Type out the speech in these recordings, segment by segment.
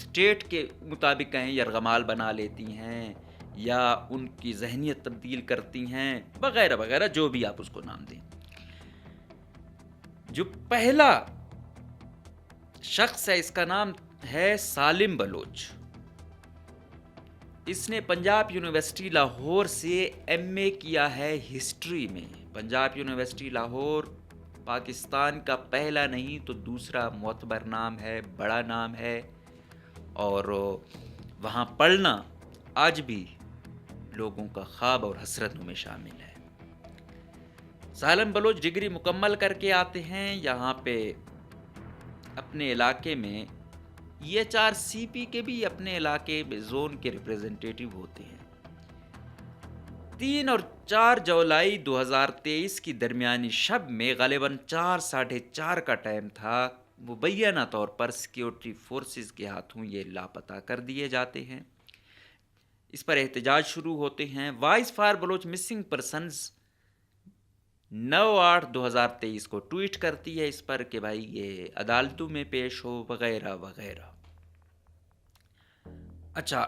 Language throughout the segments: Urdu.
اسٹیٹ کے مطابق کہیں یرغمال بنا لیتی ہیں یا ان کی ذہنیت تبدیل کرتی ہیں وغیرہ وغیرہ، جو بھی آپ اس کو نام دیں۔ جو پہلا شخص ہے اس کا نام ہے سالم بلوچ۔ اس نے پنجاب یونیورسٹی لاہور سے ایم اے کیا ہے ہسٹری میں۔ پنجاب یونیورسٹی لاہور پاکستان کا پہلا نہیں تو دوسرا معتبر نام ہے، بڑا نام ہے، اور وہاں پڑھنا آج بھی لوگوں کا خواب اور حسرتوں میں شامل ہے۔ سالم بلوچ ڈگری مکمل کر کے آتے ہیں یہاں پہ اپنے علاقے میں، EHRCP کے بھی اپنے علاقے میں زون کے ریپریزنٹیٹیو ہوتے ہیں۔ 3 اور 4 جولائی 2023 کی درمیانی شب میں غالباً 4:30 کا ٹائم تھا، مبینہ طور پر سیکیورٹی فورسز کے ہاتھوں یہ لاپتہ کر دیے جاتے ہیں۔ اس پر احتجاج شروع ہوتے ہیں۔ Voice for Baloch missing persons 9/8/2023 کو ٹویٹ کرتی ہے اس پر کہ بھائی یہ عدالتوں میں پیش ہو وغیرہ وغیرہ۔ اچھا،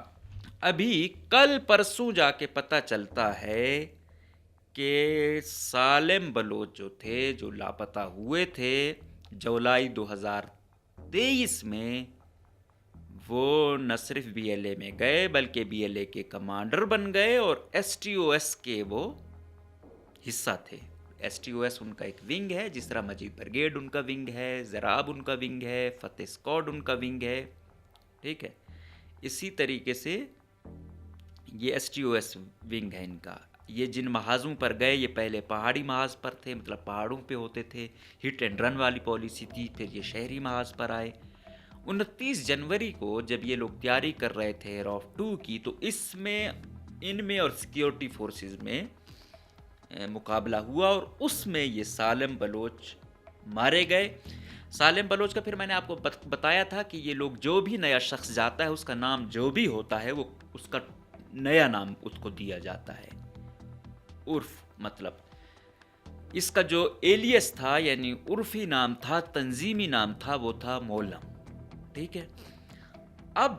ابھی کل پرسوں جا کے پتہ چلتا ہے کہ سالم بلوچ جو تھے، جو لاپتہ ہوئے تھے جولائی 2023 میں، وہ نہ صرف BLA میں گئے بلکہ BLA کے کمانڈر بن گئے اور STOS کے وہ حصہ تھے۔ STOS ان کا ایک ونگ ہے، جس طرح مجید برگیڈ ان کا ونگ ہے، زراب ان کا ونگ ہے، فتح اسکواڈ ان کا ونگ ہے، ٹھیک ہے۔ اسی طریقے سے یہ STOS ونگ ہے ان کا۔ یہ جن محاذوں پر گئے، یہ پہلے پہاڑی محاذ پر تھے، مطلب پہاڑوں پہ ہوتے تھے، ہٹ اینڈ رن والی پالیسی تھی، پھر یہ شہری محاذ پر آئے۔ 29 جنوری کو جب یہ لوگ تیاری کر رہے تھے ROF 2 کی، تو اس میں ان میں اور سیکیورٹی فورسز میں مقابلہ ہوا اور اس میں یہ سالم بلوچ مارے گئے۔ سالم بلوچ کا پھر میں نے آپ کو بتایا تھا کہ یہ لوگ جو بھی نیا شخص جاتا ہے اس کا نام جو بھی ہوتا ہے وہ اس کا نیا نام اس کو دیا جاتا ہے، عرف مطلب اس کا جو ایلیس تھا یعنی عرفی نام تھا، تنظیمی نام تھا، وہ تھا مولم، ٹھیک ہے۔ اب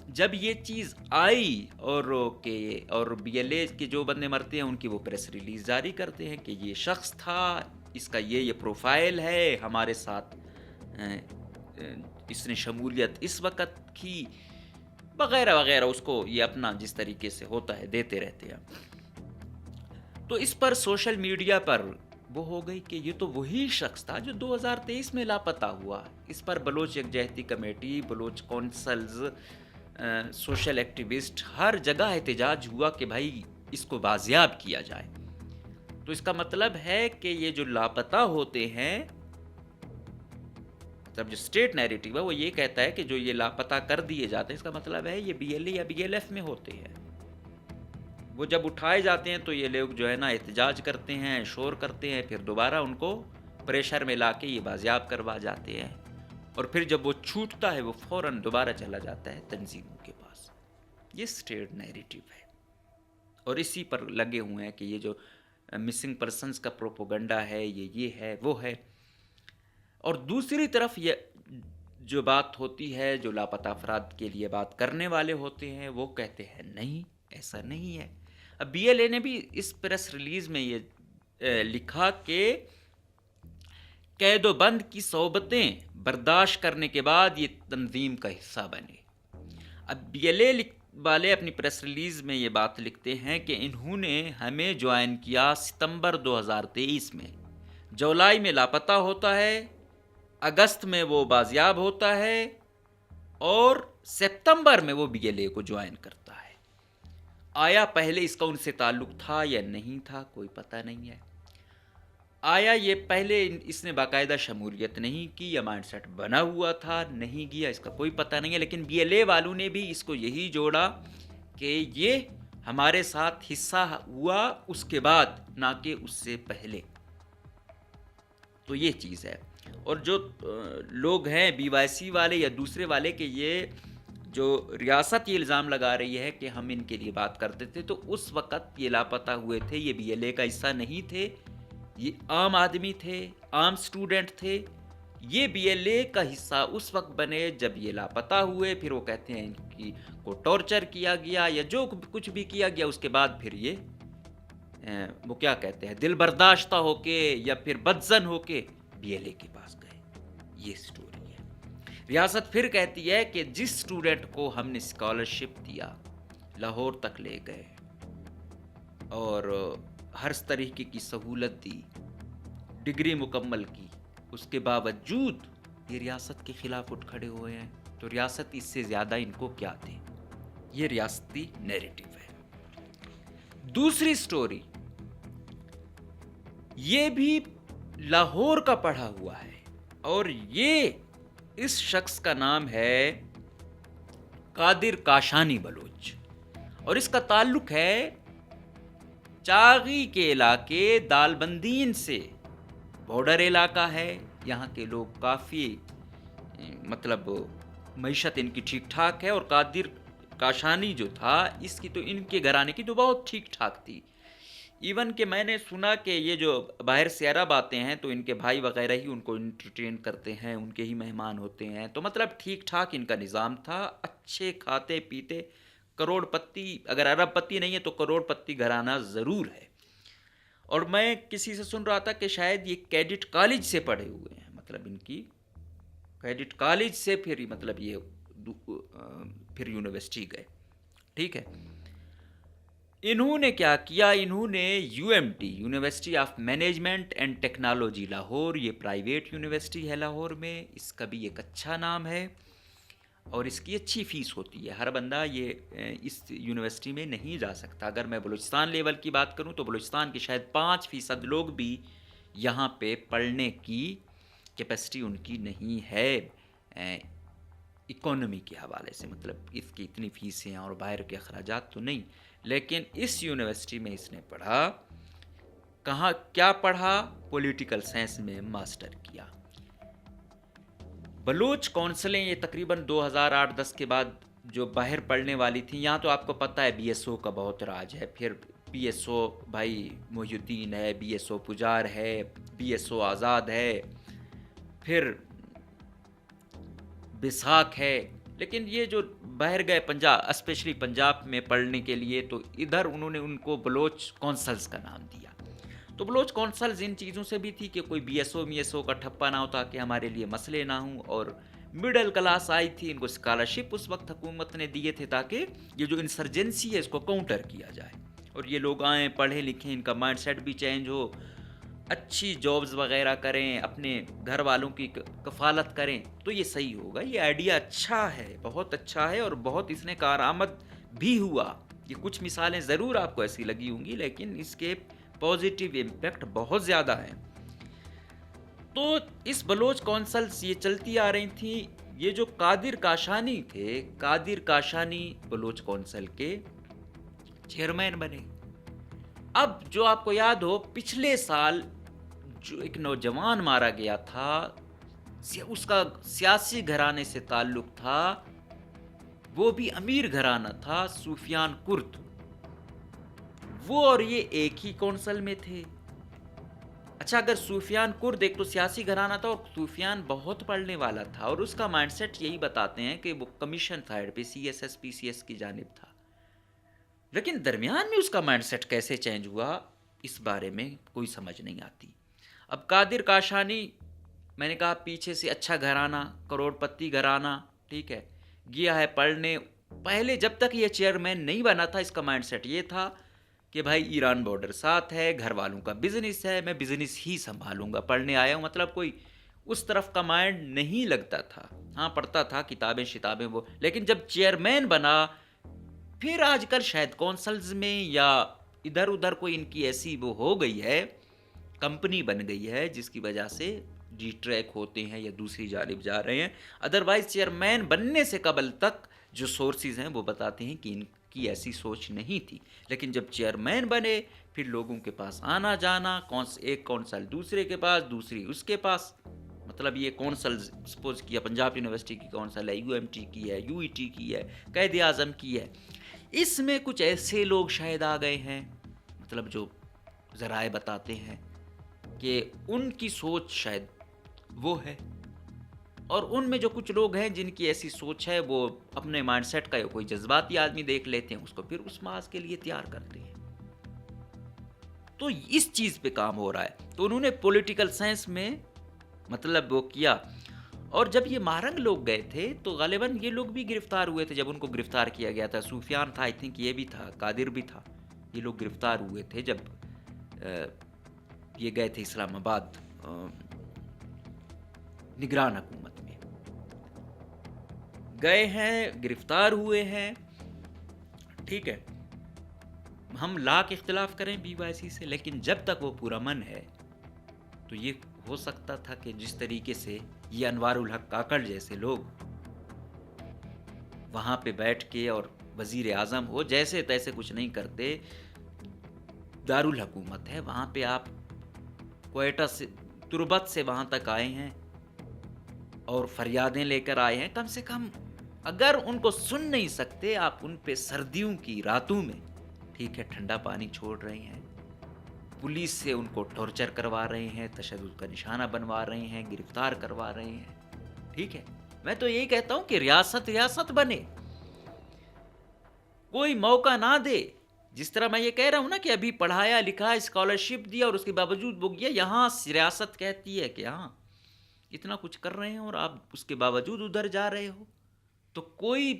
جب یہ چیز آئی اور BLA کے جو بندے مرتے ہیں ان کی وہ پریس ریلیز جاری کرتے ہیں کہ یہ شخص تھا، اس کا یہ پروفائل ہے، ہمارے ساتھ اس نے شمولیت اس وقت کی وغیرہ وغیرہ، اس کو یہ اپنا جس طریقے سے ہوتا ہے دیتے رہتے ہیں۔ تو اس پر سوشل میڈیا پر وہ ہو گئی کہ یہ تو وہی شخص تھا جو 2023 میں لاپتہ ہوا۔ اس پر بلوچ یکجہتی committee, Baloch councils, social activist, ہر جگہ احتجاج ہوا کہ بھائی اس کو بازیاب کیا جائے۔ تو اس کا مطلب ہے کہ یہ جو لاپتہ ہوتے ہیں، جب جو اسٹیٹ نیریٹو ہے وہ یہ کہتا ہے کہ جو یہ لاپتہ کر دیے جاتے ہیں، اس کا مطلب ہے یہ BLA یا BLF میں ہوتے ہیں۔ وہ جب اٹھائے جاتے ہیں تو یہ لوگ جو ہے نا احتجاج کرتے ہیں، شور کرتے ہیں، پھر دوبارہ ان کو پریشر میں لا کے یہ بازیاب کروا جاتے ہیں، اور پھر جب وہ چھوٹتا ہے وہ فوراً دوبارہ چلا جاتا ہے تنظیموں کے پاس۔ یہ اسٹیٹ نیریٹو ہے اور اسی پر لگے ہوئے ہیں کہ یہ جو مسنگ پرسنز کا پروپوگنڈا ہے، یہ ہے وہ ہے۔ اور دوسری طرف یہ جو بات ہوتی ہے، جو لاپتہ افراد کے لیے بات کرنے والے ہوتے ہیں، وہ کہتے ہیں نہیں، ایسا نہیں ہے۔ اب BLA نے بھی اس پریس ریلیز میں یہ لکھا کہ قید و بند کی صعوبتیں برداشت کرنے کے بعد یہ تنظیم کا حصہ بنے۔ اب BLA والے اپنی پریس ریلیز میں یہ بات لکھتے ہیں کہ انہوں نے ہمیں جوائن کیا ستمبر 2023 میں، جولائی میں لاپتہ ہوتا ہے، اگست میں وہ بازیاب ہوتا ہے اور ستمبر میں وہ BLA کو جوائن کرتا ہے۔ آیا پہلے اس کا ان سے تعلق تھا یا نہیں تھا، کوئی پتہ نہیں ہے۔ آیا یہ پہلے اس نے باقاعدہ شمولیت نہیں کی یا مائنڈ سیٹ بنا ہوا تھا، نہیں گیا، اس کا کوئی پتہ نہیں ہے، لیکن BLA والوں نے بھی اس کو یہی جوڑا کہ یہ ہمارے ساتھ حصہ ہوا اس کے بعد، نہ کہ اس سے پہلے۔ تو یہ چیز ہے۔ اور جو لوگ ہیں BYC والے یا دوسرے والے کہ یہ جو ریاست یہ الزام لگا رہی ہے کہ ہم ان کے لیے بات کرتے تھے، تو اس وقت یہ لاپتہ ہوئے تھے، یہ BLA کا حصہ نہیں تھے، یہ عام آدمی تھے، عام سٹوڈنٹ تھے یہ بی ایل اے کا حصہ اس وقت بنے جب یہ لاپتہ ہوئے، پھر وہ کہتے ہیں ان کو ٹارچر کیا گیا یا جو کچھ بھی کیا گیا، اس کے بعد پھر یہ وہ کیا کہتے ہیں دل برداشتہ ہو کے یا پھر بدزن ہو کے بی ایل اے کے پاس گئے. یہ سٹوری ہے. ریاست پھر کہتی ہے کہ جس اسٹوڈنٹ کو ہم نے اسکالرشپ دیا، لاہور تک لے گئے اور ہر طریقے کی سہولت دی، ڈگری مکمل کی، اس کے باوجود یہ ریاست کے خلاف اٹھ کھڑے ہوئے ہیں، تو ریاست اس سے زیادہ ان کو کیا دے؟ یہ ریاستی نیریٹو ہے. دوسری سٹوری، یہ بھی لاہور کا پڑھا ہوا ہے اور یہ اس شخص کا نام ہے قادر کاشانی بلوچ، اور اس کا تعلق ہے چاغی کے علاقے دالبندین سے. بارڈر علاقہ ہے، یہاں کے لوگ کافی مطلب معیشت ان کی ٹھیک ٹھاک ہے، اور قادر کاشانی جو تھا اس کی تو ان کے گھرانے کی تو بہت ٹھیک ٹھاک تھی. ایون کہ میں نے سنا کہ یہ جو باہر سے عرب آتے ہیں تو ان کے بھائی وغیرہ ہی ان کو انٹرٹین کرتے ہیں، ان کے ہی مہمان ہوتے ہیں، تو مطلب ٹھیک ٹھاک ان کا نظام تھا. اچھے کھاتے پیتے، کروڑ پتی، اگر ارب پتی نہیں ہے تو کروڑ پتی گھرانہ ضرور ہے. اور میں کسی سے سن رہا تھا کہ شاید یہ کیڈٹ کالج سے پڑھے ہوئے ہیں، مطلب ان کی کیڈٹ کالج سے پھر مطلب یہ پھر یونیورسٹی گئے. ٹھیک ہے. انہوں نے کیا کیا؟ انہوں نے U M T, university of management and technology Lahore, یہ پرائیویٹ یونیورسٹی ہے لاہور میں، اس کا بھی ایک اچھا نام ہے اور اس کی اچھی فیس ہوتی ہے. ہر بندہ یہ اس یونیورسٹی میں نہیں جا سکتا. اگر میں بلوچستان لیول کی بات کروں تو بلوچستان کے شاید 5% لوگ بھی یہاں پہ پڑھنے کی کیپیسٹی ان کی نہیں ہے اکانومی کے حوالے سے، مطلب اس کی اتنی فیسیں اور باہر کے اخراجات تو نہیں. لیکن اس یونیورسٹی میں اس نے پڑھا. کہاں کیا پڑھا؟ پولیٹیکل سائنس میں ماسٹر کیا. بلوچ کونسلیں یہ تقریباً 2008-10 کے بعد جو باہر پڑھنے والی تھیں، یہاں تو آپ کو پتہ ہے بی ایس او کا بہت راج ہے. پھر پی ایس او بھائی محی الدین ہے، بی ایس او پجار ہے، بی ایس او آزاد ہے، پھر بساکھ ہے. لیکن یہ جو باہر گئے پنجاب، اسپیشلی پنجاب میں پڑھنے کے لیے، تو ادھر انہوں نے ان کو بلوچ کونسلز کا نام دیا. تو بلوچ کونسلز ان چیزوں سے بھی تھی کہ کوئی بی ایس او کا ٹھپا نہ ہوتا کہ ہمارے لیے مسئلے نہ ہوں، اور مڈل کلاس آئی تھی، ان کو اسکالرشپ اس وقت حکومت نے دیے تھے تاکہ یہ جو انسرجنسی ہے اس کو کاؤنٹر کیا جائے، اور یہ لوگ آئیں پڑھے لکھیں، ان کا مائنڈ سیٹ بھی چینج ہو، اچھی جابز وغیرہ کریں، اپنے گھر والوں کی کفالت کریں، تو یہ صحیح ہوگا. یہ آئیڈیا اچھا ہے، بہت اچھا ہے، اور بہت اس نے کارآمد بھی ہوا. یہ کچھ مثالیں ضرور آپ کو ایسی لگی ہوں گی، لیکن اس کے پازیٹیو امپیکٹ بہت زیادہ ہیں. تو اس بلوچ کونسلز یہ چلتی آ رہی تھیں. یہ جو قادر کاشانی تھے، قادر کاشانی بلوچ کونسل کے چیئرمین بنے. اب جو آپ کو یاد ہو پچھلے سال جو ایک نوجوان مارا گیا تھا، اس کا سیاسی گھرانے سے تعلق تھا، وہ بھی امیر گھرانہ تھا، سفیان کرد. وہ اور یہ ایک ہی کونسل میں تھے. اچھا، اگر سفیان کرد ایک تو سیاسی گھرانہ تھا اور سفیان بہت پڑھنے والا تھا، اور اس کا مائنڈ سیٹ یہی بتاتے ہیں کہ وہ کمیشن سائڈ پہ C S S P C S کی جانب تھا. لیکن درمیان میں اس کا مائنڈ سیٹ کیسے چینج ہوا، اس بارے میں کوئی سمجھ نہیں آتی. اب قادر کاشانی، میں نے کہا پیچھے سے اچھا گھرانہ، کروڑ پتی گھرانہ، ٹھیک ہے، گیا ہے پڑھنے. پہلے جب تک یہ چیئرمین نہیں بنا تھا، اس کا مائنڈ سیٹ یہ تھا کہ بھائی ایران بارڈر ساتھ ہے، گھر والوں کا بزنس ہے، میں بزنس ہی سنبھالوں گا، پڑھنے آیا ہوں، مطلب کوئی اس طرف کا مائنڈ نہیں لگتا تھا. ہاں پڑھتا تھا کتابیں شتابیں وہ، لیکن جب چیئرمین بنا، پھر آج کل شاید کونسلز میں یا ادھر ادھر کوئی ان کی ایسی وہ ہو گئی ہے، کمپنی بن گئی ہے، جس کی وجہ سے ڈی ٹریک ہوتے ہیں یا دوسری جانب جا رہے ہیں. ادروائز چیئرمین بننے سے قبل تک جو سورسز ہیں وہ بتاتے ہیں کہ ان کی ایسی سوچ نہیں تھی. لیکن جب چیئرمین بنے، پھر لوگوں کے پاس آنا جانا، ایک کونسل دوسرے کے پاس، دوسری اس کے پاس، مطلب یہ کونسل سپوز کیا پنجاب یونیورسٹی کی کونسل ہے، یو ایم ٹی کی ہے، یو ای ٹی کی ہے، قائد اعظم کی ہے. اس میں کچھ ایسے لوگ شاید آ گئے ہیں، مطلب جو ذرائع بتاتے ہیں کہ ان کی سوچ شاید وہ ہے. اور ان میں جو کچھ لوگ ہیں جن کی ایسی سوچ ہے، وہ اپنے مائنڈ سیٹ کا کوئی جذباتی آدمی دیکھ لیتے ہیں، اس کو پھر اس محاذ کے لیے تیار کرتے ہیں. تو اس چیز پہ کام ہو رہا ہے. تو انہوں نے پولیٹیکل سائنس میں مطلب وہ کیا. اور جب یہ مہرنگ لوگ گئے تھے تو غالباً یہ لوگ بھی گرفتار ہوئے تھے جب ان کو گرفتار کیا گیا تھا. سفیان تھا، آئی تھنک یہ بھی تھا، قادر بھی تھا. یہ لوگ گرفتار ہوئے تھے جب یہ گئے تھے اسلام آباد نگران حکومت میں. گئے ہیں، گرفتار ہوئے ہیں. ٹھیک ہے، ہم لاکھ اختلاف کریں بی وائی سی سے، لیکن جب تک وہ پورا من ہے تو یہ ہو سکتا تھا کہ جس طریقے سے یہ انوار الحق کاکڑ جیسے لوگ وہاں پہ بیٹھ کے اور وزیر اعظم ہو جیسے تیسے کچھ نہیں کرتے. دارالحکومت ہے وہاں پہ، آپ کوئٹہ سے تربت سے وہاں تک آئے ہیں اور فریادیں لے کر آئے ہیں. کم سے کم اگر ان کو سن نہیں سکتے، آپ ان پہ سردیوں کی راتوں میں ٹھیک ہے ٹھنڈا پانی چھوڑ رہے ہیں، پولیس سے ان کو ٹارچر کروا رہے ہیں، تشدد کا نشانہ بنوا رہے ہیں، گرفتار کروا رہے ہیں. ٹھیک ہے، میں تو یہی کہتا ہوں کہ ریاست بنے، کوئی موقع نہ دے. جس طرح میں یہ کہہ رہا ہوں نا کہ ابھی پڑھایا لکھا، اسکالرشپ دیا اور اس کے باوجود وہ گیا. یہاں ریاست کہتی ہے کہ ہاں اتنا کچھ کر رہے ہیں اور آپ اس کے باوجود ادھر جا رہے ہو، تو کوئی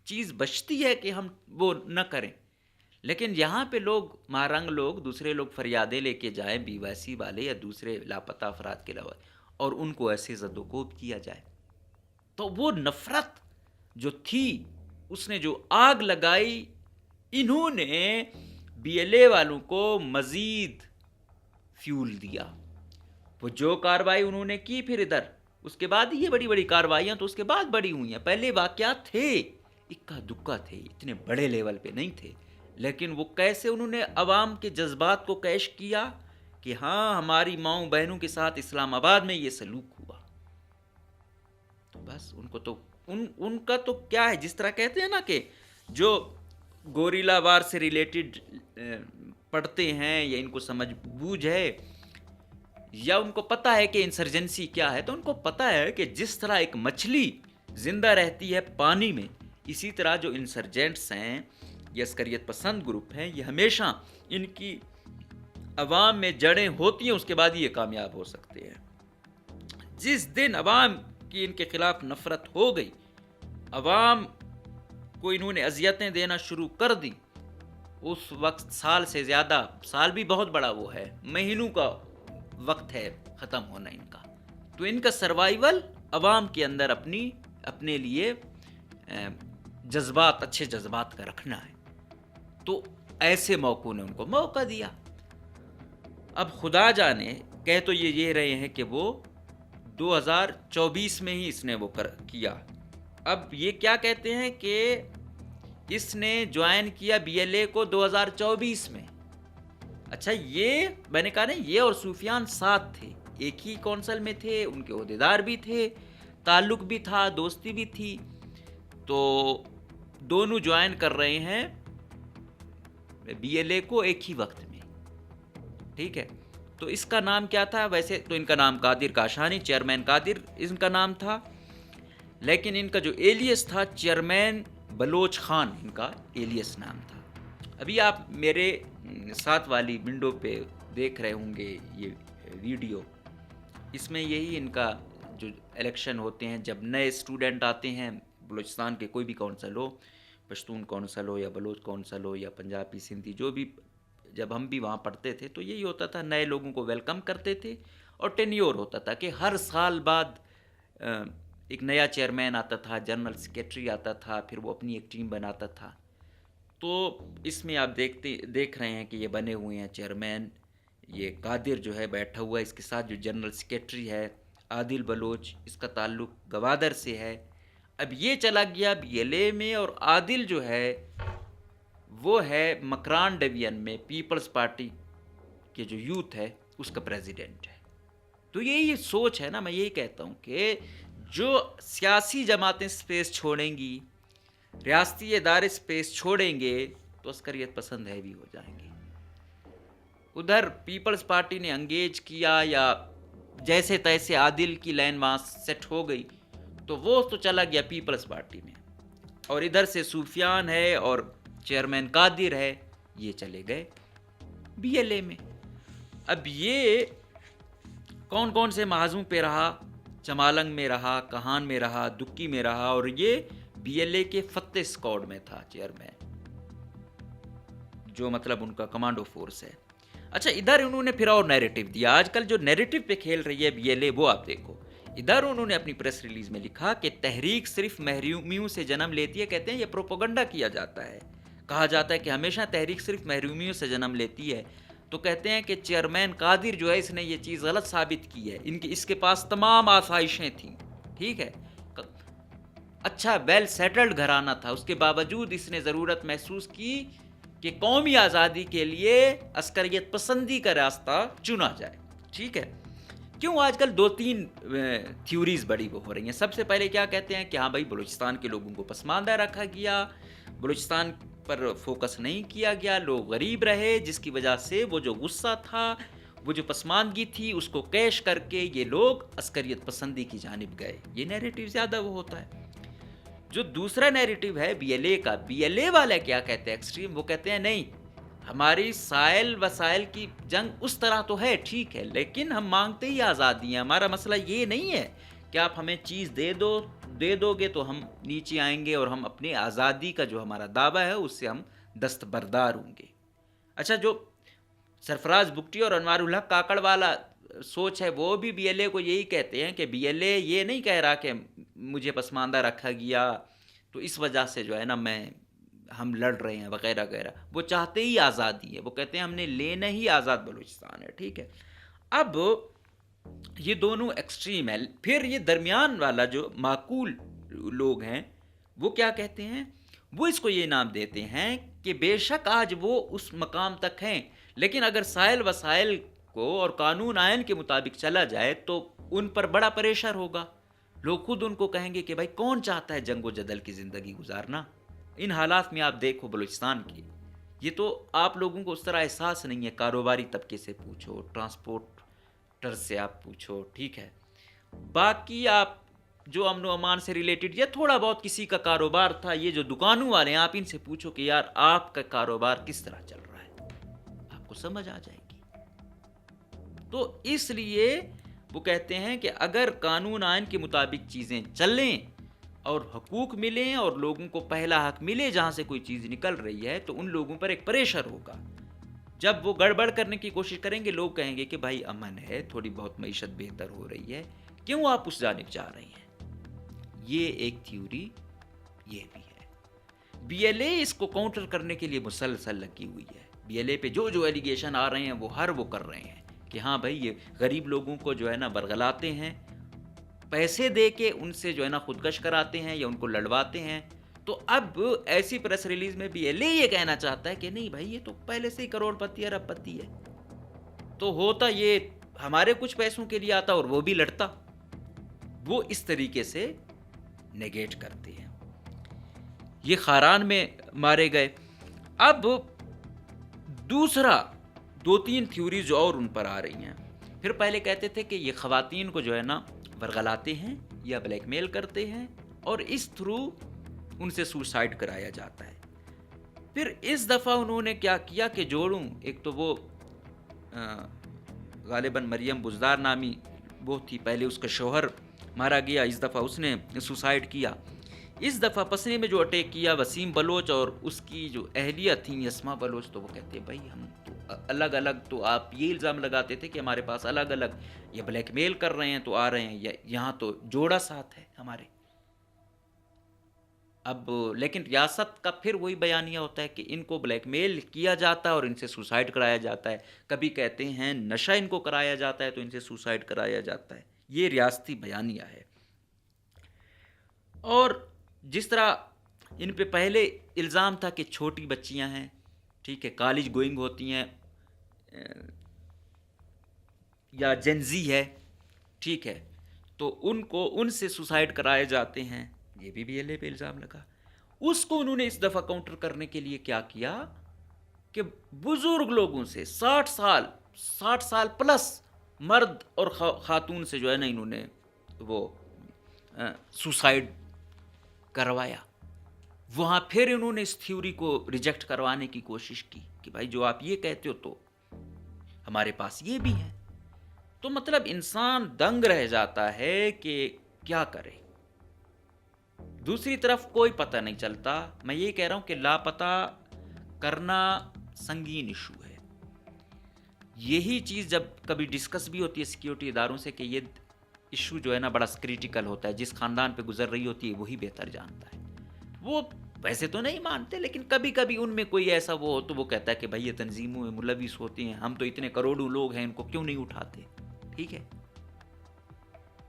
چیز بچتی ہے کہ ہم وہ نہ کریں. لیکن یہاں پہ لوگ مہرنگ لوگ، دوسرے لوگ فریادیں لے کے جائیں، بی وائی سی والے یا دوسرے لاپتہ افراد کے علاوہ، اور ان کو ایسے زد و کوب کیا جائے. تو وہ نفرت جو تھی، اس نے جو آگ لگائی، انہوں نے بی ایل اے والوں کو مزید فیول دیا. وہ جو کاروائی انہوں نے کی پھر ادھر، اس کے بعد یہ بڑی بڑی کاروائیاں تو اس کے بعد بڑی ہوئی ہیں. پہلے واقعات تھے اکا دکا تھے، اتنے بڑے لیول پہ نہیں تھے، لیکن وہ کیسے انہوں نے عوام کے جذبات کو کیش کیا کہ ہاں ہماری ماؤں بہنوں کے ساتھ اسلام آباد میں یہ سلوک ہوا. تو بس ان کو تو ان کا تو کیا ہے، جس طرح کہتے ہیں نا کہ جو گوریلا وار سے ریلیٹڈ پڑھتے ہیں یا ان کو سمجھ بوجھ ہے یا ان کو پتہ ہے کہ انسرجنسی کیا ہے، تو ان کو پتہ ہے کہ جس طرح ایک مچھلی زندہ رہتی ہے پانی میں، اسی طرح جو انسرجنٹس ہیں، یہ عسکریت پسند گروپ ہیں، یہ ہمیشہ ان کی عوام میں جڑیں ہوتی ہیں، اس کے بعد یہ کامیاب ہو سکتے ہیں. جس دن عوام کی ان کے خلاف نفرت ہو گئی، عوام کو انہوں نے اذیتیں دینا شروع کر دی، اس وقت سال سے زیادہ، سال بھی بہت بڑا وہ ہے، مہینوں کا وقت ہے ختم ہونا ان کا. تو ان کا سروائیول عوام کے اندر اپنے لیے جذبات، اچھے جذبات کا رکھنا ہے. تو ایسے موقعوں نے ان کو موقع دیا. اب خدا جانے، کہہ تو یہ رہے ہیں کہ وہ 2024 میں ہی اس نے وہ کیا. اب یہ کیا کہتے ہیں کہ اس نے جوائن کیا بی ایل اے کو 2024 میں. اچھا، یہ میں نے کہا نا، یہ اور سفیان ساتھ تھے، ایک ہی کونسل میں تھے، ان کے عہدیدار بھی تھے، تعلق بھی تھا، دوستی بھی تھی. تو دونوں جوائن کر رہے ہیں بی ایل اے کو ایک ہی وقت میں. ٹھیک ہے، تو اس کا نام کیا تھا؟ ویسے تو ان کا نام قادر کاشانی، چیئرمین قادر ان کا نام تھا، لیکن ان کا جو ایلیس تھا چیئرمین بلوچ خان، ان کا ایلیس نام تھا. ابھی آپ میرے ساتھ والی ونڈو پہ دیکھ رہے ہوں گے یہ ویڈیو، اس میں یہی ان کا جو الیکشن ہوتے ہیں، جب نئے اسٹوڈنٹ آتے ہیں بلوچستان کے، کوئی بھی کونسل ہو، پشتون کونسل ہو یا بلوچ کونسل ہو یا پنجابی سندھی، جو بھی، جب ہم بھی وہاں پڑھتے تھے تو یہی ہوتا تھا، نئے لوگوں کو ویلکم کرتے تھے اور ٹینیور ہوتا تھا کہ ہر سال بعد ایک نیا چیئرمین آتا تھا، جنرل سیکریٹری آتا تھا، پھر وہ اپنی ایک ٹیم بناتا تھا. تو اس میں آپ دیکھ رہے ہیں کہ یہ بنے ہوئے ہیں چیئرمین، یہ قادر جو ہے بیٹھا ہوا ہے، اس کے ساتھ جو جنرل سیکریٹری ہے عادل بلوچ، اس کا تعلق گوادر سے ہے. اب یہ چلا گیا بی ایل اے میں، اور عادل جو ہے وہ ہے مکران ڈویژن میں پیپلز پارٹی کے جو یوتھ ہے اس کا پریزیڈنٹ ہے. تو یہی سوچ ہے نا، میں یہی کہتا ہوں کہ جو سیاسی جماعتیں سپیس چھوڑیں گی، ریاستی ادارے سپیس چھوڑیں گے، تو عسکریت پسند ہے بھی ہو جائیں گے. ادھر پیپلز پارٹی نے انگیج کیا یا جیسے تیسے عادل کی لائن وہاں سیٹ ہو گئی، تو وہ تو چلا گیا پیپلز پارٹی میں، اور ادھر سے سفیان ہے اور چیئرمین قادر ہے، یہ چلے گئے بی ایل اے میں۔ اب یہ کون کون سے محاذوں پہ رہا؟ چمالنگ میں رہا، کہان میں رہا، دکی میں رہا، اور یہ بی ایل اے کے فتح اسکواڈ میں تھا چیئرمین، جو مطلب ان کا کمانڈو فورس ہے۔ اچھا، ادھر انہوں نے پھر اور نیریٹو دیا۔ آج کل جو نیریٹو پہ کھیل رہی ہے بی ایل اے، وہ آپ دیکھو، ادھر انہوں نے اپنی پریس ریلیز میں لکھا کہ تحریک صرف محرومیوں سے جنم لیتی ہے۔ کہتے ہیں یہ پروپیگنڈا کیا جاتا ہے، کہا جاتا ہے کہ ہمیشہ تحریک صرف محرومیوں سے جنم لیتی ہے۔ تو کہتے ہیں کہ چیئرمین قادر جو ہے، اس نے یہ چیز غلط ثابت کی ہے، اس کے پاس تمام آسائشیں تھیں، ٹھیک ہے، اچھا ویل سیٹلڈ گھرانہ تھا، اس کے باوجود اس نے ضرورت محسوس کی کہ قومی آزادی کے لیے عسکریت پسندی کا راستہ چنا جائے، ٹھیک ہے۔ کیوں آج کل 2-3 تھیوریز بڑی وہ ہو رہی ہیں۔ سب سے پہلے کیا کہتے ہیں کہ ہاں بھائی بلوچستان کے لوگوں کو پسماندہ رکھا گیا، بلوچستان پر فوکس نہیں کیا گیا، لوگ غریب رہے، جس کی وجہ سے وہ جو غصہ تھا، وہ جو پسماندگی تھی، اس کو کیش کر کے یہ لوگ عسکریت پسندی کی جانب گئے۔ یہ نیریٹو زیادہ وہ ہوتا ہے۔ جو دوسرا نیریٹو ہے بی ایل اے کا، بی ایل اے والے کیا کہتے ہیں ایکسٹریم، وہ کہتے ہیں نہیں، ہماری سائل وسائل کی جنگ اس طرح تو ہے، ٹھیک ہے، لیکن ہم مانگتے ہی آزادی ہیں۔ ہمارا مسئلہ یہ نہیں ہے کہ آپ ہمیں چیز دے دو گے تو ہم نیچے آئیں گے اور ہم اپنی آزادی کا جو ہمارا دعویٰ ہے اس سے ہم دستبردار ہوں گے۔ اچھا، جو سرفراز بگٹی اور انوار الحق کاکڑ والا سوچ ہے، وہ بھی بی ایل اے کو یہی کہتے ہیں کہ بی ایل اے یہ نہیں کہہ رہا کہ مجھے پسماندہ رکھا گیا تو اس وجہ سے جو ہے نا ہم لڑ رہے ہیں وغیرہ وغیرہ، وہ چاہتے ہی آزادی ہے، وہ کہتے ہیں ہم نے لینا ہی آزاد بلوچستان ہے، ٹھیک ہے۔ اب یہ دونوں ایکسٹریم ہے۔ پھر یہ درمیان والا جو معقول لوگ ہیں، وہ کیا کہتے ہیں؟ وہ اس کو یہ نام دیتے ہیں کہ بے شک آج وہ اس مقام تک ہیں، لیکن اگر سائل وسائل کو اور قانون آئین کے مطابق چلا جائے تو ان پر بڑا پریشر ہوگا۔ لوگ خود ان کو کہیں گے کہ بھائی کون چاہتا ہے جنگ و جدل کی زندگی گزارنا؟ ان حالات میں آپ دیکھو بلوچستان کی، یہ تو آپ لوگوں کو اس طرح احساس نہیں ہے۔ کاروباری طبقے سے پوچھو، ٹرانسپورٹر سے آپ پوچھو، ٹھیک ہے، باقی آپ جو امن و امان سے ریلیٹڈ یا تھوڑا بہت کسی کا کاروبار تھا، یہ جو دکانوں والے ہیں، آپ ان سے پوچھو کہ یار آپ کا کاروبار کس طرح چل رہا ہے، آپ کو سمجھ آ جائے گی۔ تو اس لیے وہ کہتے ہیں کہ اگر قانون آئین کے مطابق چیزیں چلیں اور حقوق ملیں اور لوگوں کو پہلا حق ملے جہاں سے کوئی چیز نکل رہی ہے، تو ان لوگوں پر ایک پریشر ہوگا۔ جب وہ گڑبڑ کرنے کی کوشش کریں گے، لوگ کہیں گے کہ بھائی امن ہے، تھوڑی بہت معیشت بہتر ہو رہی ہے، کیوں آپ اس جانب جا رہے ہیں؟ یہ ایک تھیوری یہ بھی ہے۔ بی ایل اے اس کو کاؤنٹر کرنے کے لیے مسلسل لگی ہوئی ہے۔ بی ایل اے پہ جو ایلیگیشن آ رہے ہیں وہ کر رہے ہیں کہ ہاں بھائی یہ غریب لوگوں کو جو ہے نا برگلاتے ہیں، پیسے دے کے ان سے جو ہے نا خودکش کراتے ہیں یا ان کو لڑواتے ہیں۔ تو اب ایسی پریس ریلیز میں بی ایل اے یہ کہنا چاہتا ہے کہ نہیں بھائی، یہ تو پہلے سے ہی کروڑ پتی ارب پتی ہے، تو ہوتا یہ ہمارے کچھ پیسوں کے لیے آتا اور وہ بھی لڑتا۔ وہ اس طریقے سے نیگیٹ کرتے ہیں۔ یہ خاران میں مارے گئے۔ اب دوسرا 2-3 تھیوریز جو اور ان پر آ رہی ہیں۔ پھر پہلے کہتے تھے کہ یہ خواتین کو جو ہے نا ورغلاتے ہیں یا بلیک میل کرتے ہیں اور اس تھرو ان سے سوسائڈ کرایا جاتا ہے۔ پھر اس دفعہ انہوں نے کیا کیا کہ جوڑوں، ایک تو وہ غالباً مریم بزدار نامی وہ تھی، پہلے اس کا شوہر مارا گیا، اس دفعہ اس نے سوسائڈ کیا۔ اس دفعہ پسنے میں جو اٹیک کیا وسیم بلوچ اور اس کی جو اہلیہ تھیں یسما بلوچ، تو وہ کہتے ہیں بھائی ہم تو الگ الگ، تو آپ یہ الزام لگاتے تھے کہ ہمارے پاس الگ الگ یہ بلیک میل کر رہے ہیں تو آ رہے ہیں، یہاں تو جوڑا ساتھ ہے ہمارے۔ اب لیکن ریاست کا پھر وہی بیانیہ ہوتا ہے کہ ان کو بلیک میل کیا جاتا ہے اور ان سے سوسائڈ کرایا جاتا ہے۔ کبھی کہتے ہیں نشہ ان کو کرایا جاتا ہے تو ان سے سوسائڈ کرایا جاتا ہے۔ یہ ریاستی بیانیہ ہے۔ اور جس طرح ان پہ پہلے الزام تھا کہ چھوٹی بچیاں ہیں، ٹھیک ہے، کالج گوئنگ ہوتی ہیں یا جنزی ہے، ٹھیک ہے، تو ان سے سوسائڈ کرائے جاتے ہیں، یہ بھی ایل اے پہ الزام لگا۔ اس کو انہوں نے اس دفعہ کاؤنٹر کرنے کے لیے کیا کیا کہ بزرگ لوگوں سے 60 سال پلس مرد اور خاتون سے جو ہے نا انہوں نے وہ سوسائڈ کروایا. وہاں پھر انہوں نے اس تھیوری کو ریجیکٹ کروانے کی کوشش کی کہ بھائی جو آپ یہ کہتے ہو تو ہمارے پاس یہ بھی ہے. تو مطلب انسان دنگ رہ جاتا ہے کہ کیا کرے. دوسری طرف کوئی پتہ نہیں چلتا. میں یہ کہہ رہا ہوں کہ لاپتہ کرنا سنگین ایشو ہے. یہی چیز جب کبھی ڈسکس بھی ہوتی ہے سیکیورٹی اداروں سے کہ یہ ایشو جو ہے نا بڑا کریٹیکل ہوتا ہے, جس خاندان پہ گزر رہی ہوتی ہے وہی بہتر جانتا ہے. وہ ویسے تو نہیں مانتے, لیکن کبھی کبھی ان میں کوئی ایسا وہ ہو تو وہ کہتا ہے کہ بھائی یہ تنظیموں میں ملوث ہوتے ہیں, ہم تو اتنے کروڑوں لوگ ہیں, ان کو کیوں نہیں اٹھاتے. ٹھیک ہے,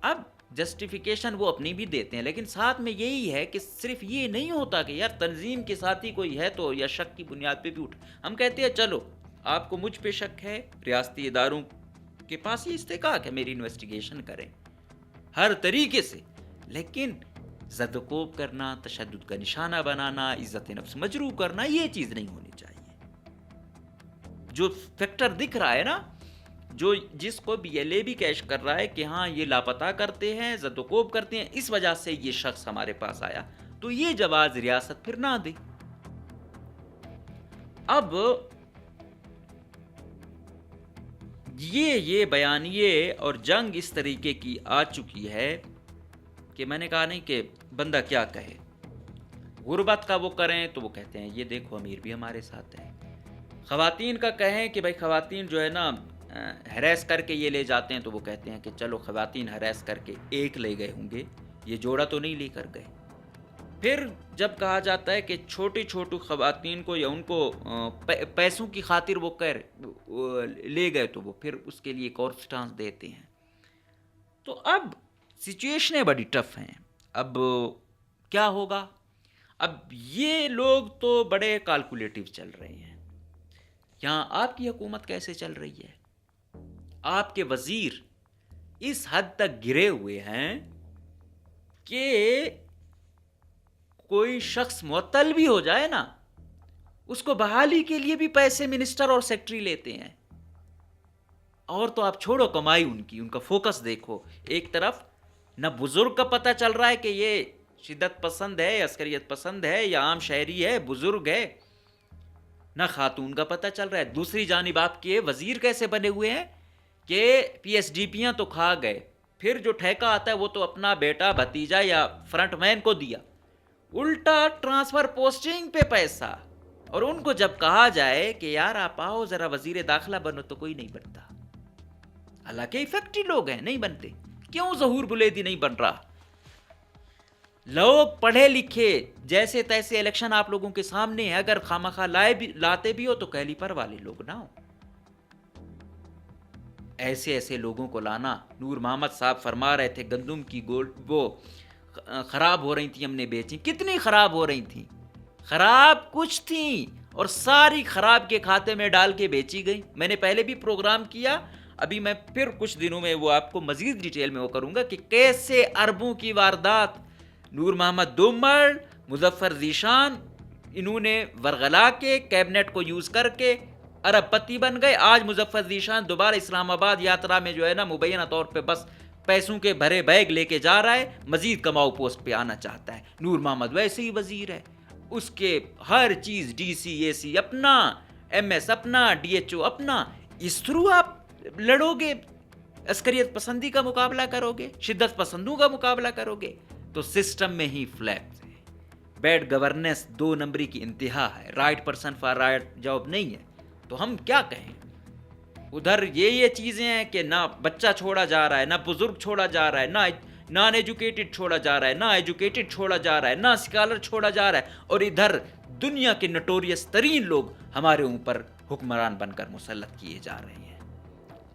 اب جسٹیفیکیشن وہ اپنی بھی دیتے ہیں, لیکن ساتھ میں یہی ہے کہ صرف یہ نہیں ہوتا کہ یار تنظیم کے ساتھ ہی کوئی ہے تو یا شک کی بنیاد پہ بھی ہم کہتے ہیں چلو آپ کو مجھ پہ شک ہے, ریاستی اداروں کے پاس یہ استحقاق ہے میری انویسٹیگیشن کریں ہر طریقے سے, لیکن زد و کوب کرنا, تشدد کا نشانہ بنانا, عزت نفس مجروح کرنا, یہ چیز نہیں ہونی چاہیے. جو فیکٹر دکھ رہا ہے نا, جو جس کو بی ایل اے بھی کیش کر رہا ہے کہ ہاں یہ لاپتہ کرتے ہیں, زد و کوب کرتے ہیں, اس وجہ سے یہ شخص ہمارے پاس آیا, تو یہ جواز ریاست پھر نہ دے. اب یہ بیانیے اور جنگ اس طریقے کی آ چکی ہے کہ میں نے کہا نہیں کہ بندہ کیا کہے. غربت کا وہ کریں تو وہ کہتے ہیں یہ دیکھو امیر بھی ہمارے ساتھ ہے. خواتین کا کہیں کہ بھائی خواتین جو ہے نا ہریس کر کے یہ لے جاتے ہیں تو وہ کہتے ہیں کہ چلو خواتین ہریس کر کے ایک لے گئے ہوں گے, یہ جوڑا تو نہیں لے کر گئے. پھر جب کہا جاتا ہے کہ چھوٹی خواتین کو یا ان کو پیسوں کی خاطر وہ لے گئے تو وہ پھر اس کے لیے ایک اور سٹانس دیتے ہیں. تو اب سچویشنیں بڑی ٹف ہیں. اب کیا ہوگا؟ اب یہ لوگ تو بڑے کیلکولیٹو چل رہے ہیں. یہاں آپ کی حکومت کیسے چل رہی ہے؟ آپ کے وزیر اس حد تک گرے ہوئے ہیں کہ کوئی شخص معطل بھی ہو جائے نا, اس کو بحالی کے لیے بھی پیسے منسٹر اور سیکٹری لیتے ہیں. اور تو آپ چھوڑو کمائی ان کا فوکس دیکھو. ایک طرف نہ بزرگ کا پتہ چل رہا ہے کہ یہ شدت پسند ہے, عسکریت پسند ہے یا عام شہری ہے, بزرگ ہے, نہ خاتون کا پتہ چل رہا ہے. دوسری جانب آپ کے وزیر کیسے بنے ہوئے ہیں کہ پی ایس ڈی پیاں تو کھا گئے, پھر جو ٹھیکہ آتا ہے وہ تو اپنا بیٹا بھتیجا یا فرنٹ مین کو دیا, الٹا ٹرانسفر پوسٹنگ پہ پیسہ. اور ان کو جب کہا جائے کہ یار آپ آؤ ذرا وزیر داخلہ بنو تو کوئی نہیں بنتا. حالانکہ افیکٹو لوگ ہیں, نہیں بنتے. کیوں ظہور بلیدی نہیں بن رہا؟ لوگ پڑھے لکھے جیسے تیسے الیکشن آپ لوگوں کے سامنے ہے, اگر خامخواہ لاتے بھی ہو تو کیلیپر والے لوگ نہ ہو. ایسے لوگوں کو لانا. نور محمد صاحب فرما رہے تھے گندم کی وہ خراب ہو رہی تھی, ہم نے بیچی. کتنی خراب ہو رہی تھیں؟ خراب کچھ تھیں اور ساری خراب کے کھاتے میں ڈال کے بیچی گئی. میں نے پہلے بھی پروگرام کیا, ابھی میں پھر کچھ دنوں میں وہ آپ کو مزید ڈیٹیل میں وہ کروں گا کہ کیسے اربوں کی واردات نور محمد دومر, مظفر ذیشان, انہوں نے ورغلا کے کیبنٹ کو یوز کر کے ارب پتی بن گئے. آج مظفر ذیشان دوبارہ اسلام آباد یاترا میں جو ہے نا مبینہ طور پہ بس پیسوں کے بھرے بیگ لے کے جا رہا ہے, مزید کماؤ پوسٹ پہ آنا چاہتا ہے. نور محمد ویسے ہی وزیر ہے, اس کے ہر چیز ڈی سی اے سی اپنا, ایم ایس اپنا, ڈی ایچ او اپنا. اس تھرو آپ لڑو گے, عسکریت پسندی کا مقابلہ کرو گے, شدت پسندوں کا مقابلہ کرو گے, تو سسٹم میں ہی فلیکس ہے. بیڈ گورننس 2 نمبری کی انتہا ہے. Right person for right job نہیں ہے. تو ہم کیا کہیں؟ ادھر یہ چیزیں ہیں کہ نہ بچہ چھوڑا جا رہا ہے, نہ بزرگ چھوڑا جا رہا ہے, نہ نان ایجوکیٹڈ چھوڑا جا رہا ہے, نہ ایجوکیٹڈ چھوڑا جا رہا ہے, نہ اسکالر چھوڑا جا رہا ہے, اور ادھر دنیا کے نٹوریس ترین لوگ ہمارے اوپر حکمران بن کر مسلط کیے جا رہے ہیں.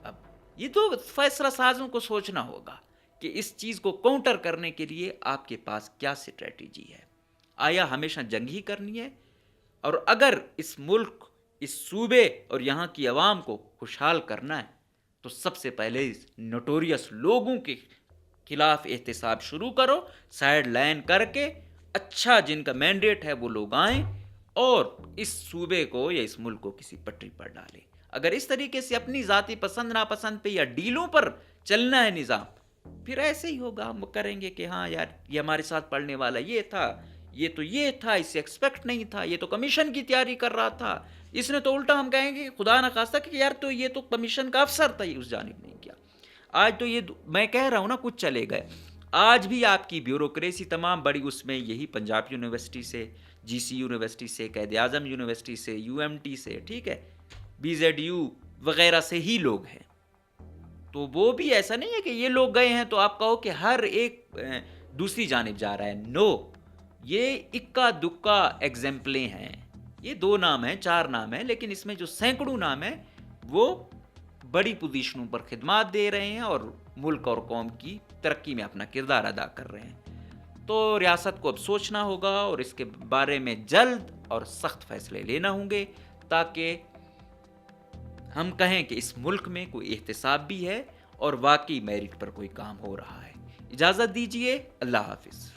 اب یہ تو فیصلہ سازوں کو سوچنا ہوگا کہ اس چیز کو کاؤنٹر کرنے کے لیے آپ کے پاس کیا اسٹریٹجی ہے. آیا ہمیشہ جنگ ہی کرنی ہے؟ اور اگر اس ملک, اس صوبے اور یہاں کی عوام کو خوشحال کرنا ہے تو سب سے پہلے اس نوٹوریس لوگوں کے خلاف احتساب شروع کرو, سائیڈ لائن کر کے. اچھا جن کا مینڈیٹ ہے وہ لوگ آئیں اور اس صوبے کو یا اس ملک کو کسی پٹری پر ڈالیں. اگر اس طریقے سے اپنی ذاتی پسند ناپسند پہ یا ڈیلوں پر چلنا ہے نظام, پھر ایسے ہی ہوگا، ہم کریں گے کہ ہاں یار یہ ہمارے ساتھ پڑھنے والا یہ تھا، یہ تھا، اس سے ایکسپیکٹ نہیں تھا، یہ تو کمیشن کی تیاری کر رہا تھا، اس نے تو الٹا ہم کہیں گے خدا نخواستہ کہ یار تو یہ تو کمیشن کا افسر تھا، یہ اس جانب نہیں کیا۔ آج تو یہ میں کہہ رہا ہوں نا کچھ چلے گئے، آج بھی آپ کی بیوروکریسی تمام بڑی اس میں یہی پنجاب یونیورسٹی سے، جی سی یونیورسٹی سے، قائد اعظم یونیورسٹی سے، یو ایم ٹی سے، ٹھیک ہے، بی زیڈ یو وغیرہ سے ہی لوگ ہیں۔ تو وہ بھی ایسا نہیں ہے کہ یہ لوگ گئے ہیں تو آپ کہو کہ ہر ایک دوسری جانب جا رہا ہے، نو، یہ اکا دکا ایگزامپلیں ہیں، یہ 2 نام ہیں، 4 نام ہیں، لیکن اس میں جو سینکڑوں نام ہیں وہ بڑی پوزیشنوں پر خدمات دے رہے ہیں اور ملک اور قوم کی ترقی میں اپنا کردار ادا کر رہے ہیں۔ تو ریاست کو اب سوچنا ہوگا اور اس کے بارے میں جلد اور سخت فیصلے لینا ہوں گے تاکہ ہم کہیں کہ اس ملک میں کوئی احتساب بھی ہے اور واقعی میرٹ پر کوئی کام ہو رہا ہے۔ اجازت دیجیے، اللہ حافظ۔